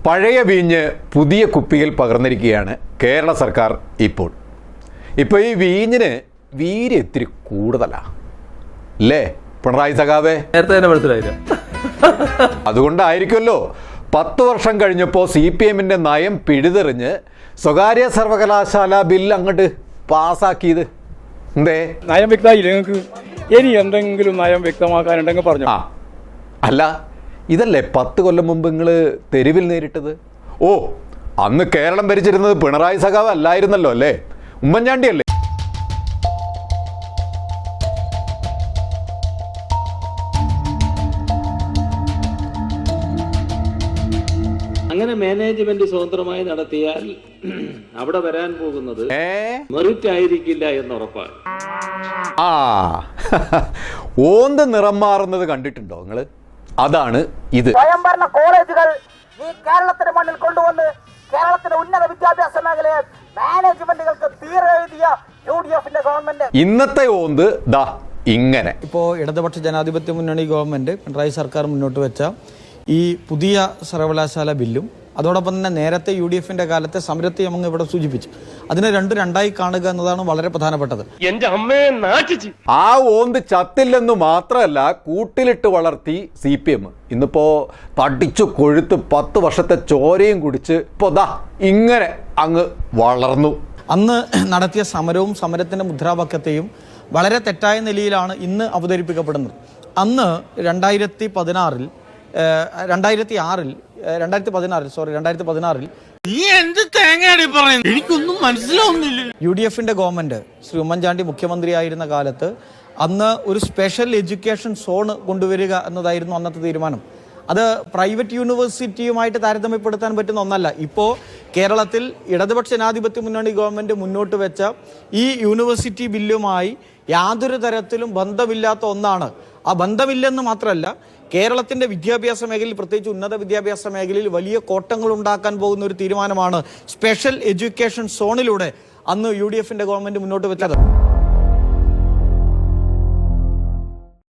പഴയ വീഞ്ഞ് പുതിയ കുപ്പിയിൽ പകർന്നിരിക്കുകയാണ് കേരള സർക്കാർ ഇപ്പോൾ ഈ വീഞ്ഞിന് വീര്യം ഇത്തിരി കൂടുതലാണ് അല്ലേ പിണറായി സഖാവേ? നേരത്തെ തന്നെ മനസ്സിലായില്ല. അതുകൊണ്ടായിരിക്കുമല്ലോ 10 വർഷം കഴിഞ്ഞപ്പോൾ CPM നയം പിഴുതെറിഞ്ഞ് സ്വകാര്യ സർവകലാശാല ബിൽ അങ്ങോട്ട് പാസ്സാക്കിയത്. എന്തേ നയം വ്യക്തമായില്ല നിങ്ങൾക്ക്? ഇനി എന്തെങ്കിലും നയം വ്യക്തമാക്കാനുണ്ടെങ്കിൽ പറഞ്ഞു. അല്ല ഇതല്ലേ 10 കൊല്ലം മുമ്പ് നിങ്ങൾ തെരുവിൽ നേരിട്ടത്? ഓ അന്ന് കേരളം ഭരിച്ചിരുന്നത് പിണറായി സഖാവ് അല്ലായിരുന്നല്ലോ അല്ലേ, ഉമ്മൻചാണ്ടി അല്ലേ? അങ്ങനെ മാനേജ്മെന്റ് സ്വതന്ത്രമായി നടത്തിയാൽ അവിടെ വരാൻ പോകുന്നത് മെറിറ്റ് ആയിരിക്കില്ല എന്ന് ഉറപ്പാണ്. ഓന്ത് നിറം മാറുന്നത് കണ്ടിട്ടുണ്ടോ നിങ്ങൾ? അതാണ് ഇത്. സ്വയംഭരണ കോളേജുകൾ ഈ കേരളത്തിന്റെ മണ്ണിൽ കൊണ്ടുവന്ന് കേരളത്തിന്റെ ഉന്നത വിദ്യാഭ്യാസ മേഖലയെ മാനേജ്മെന്റുകൾക്ക് തീരെഴുതിയ UDF ഗവൺമെന്റ്. ഇന്നത്തെ ഓന്ത് ദാ ഇങ്ങനെ. ഇപ്പോൾ ഇടതുപക്ഷ ജനാധിപത്യ മുന്നണി ഗവൺമെന്റ് പിണറായി സർക്കാർ മുന്നോട്ട് വെച്ച ഈ പുതിയ സർവകലാശാല ബില്ലും അതോടൊപ്പം തന്നെ നേരത്തെ UDF കാലത്തെ സമരത്തെയും അങ്ങ് ഇവിടെ സൂചിപ്പിച്ചു. അതിനെ രണ്ടായി കാണുക എന്നതാണ് വളരെ പ്രധാനപ്പെട്ടത്. ആ ഓന്ത് ചത്തില്ലെന്ന് മാത്രമല്ല കൂട്ടിലിട്ട് വളർത്തി CPM ഇന്നിപ്പോ തടിച്ചു കൊഴുത്ത് 10 വർഷത്തെ ചോരയും കുടിച്ച് ഇപ്പോ ദാ ഇങ്ങനെ അങ്ങ് വളർന്നു. അന്ന് നടത്തിയ സമരവും സമരത്തിന്റെ മുദ്രാവാക്യത്തെയും വളരെ തെറ്റായ നിലയിലാണ് ഇന്ന് അവതരിപ്പിക്കപ്പെടുന്നത്. അന്ന് 2016 എനിക്കൊന്നും മനസ്സിലാവുന്നില്ല. UDF ഗവൺമെന്റ് ശ്രീ ഉമ്മൻചാണ്ടി മുഖ്യമന്ത്രിയായിരുന്ന കാലത്ത് അന്ന് ഒരു സ്പെഷ്യൽ എഡ്യൂക്കേഷൻ സോൺ കൊണ്ടുവരിക എന്നതായിരുന്നു അന്നത്തെ തീരുമാനം. അത് പ്രൈവറ്റ് യൂണിവേഴ്സിറ്റിയുമായിട്ട് താരതമ്യപ്പെടുത്താൻ പറ്റുന്ന ഒന്നല്ല. ഇപ്പോൾ കേരളത്തിൽ ഇടതുപക്ഷ ജനാധിപത്യ മുന്നണി ഗവൺമെന്റ് മുന്നോട്ട് വെച്ച ഈ യൂണിവേഴ്സിറ്റി ബില്ലുമായി യാതൊരു തരത്തിലും ബന്ധമില്ലാത്ത ഒന്നാണ്. ആ ബന്ധമില്ലെന്ന് മാത്രമല്ല, കേരളത്തിൻ്റെ വിദ്യാഭ്യാസ മേഖലയിൽ പ്രത്യേകിച്ച് ഉന്നത വിദ്യാഭ്യാസ മേഖലയിൽ വലിയ കോട്ടങ്ങൾ ഉണ്ടാക്കാൻ പോകുന്ന ഒരു തീരുമാനമാണ് സ്പെഷ്യൽ എഡ്യൂക്കേഷൻ സോണിലൂടെ അന്ന് UDF ഗവൺമെന്റ് മുന്നോട്ട് വെച്ചത്.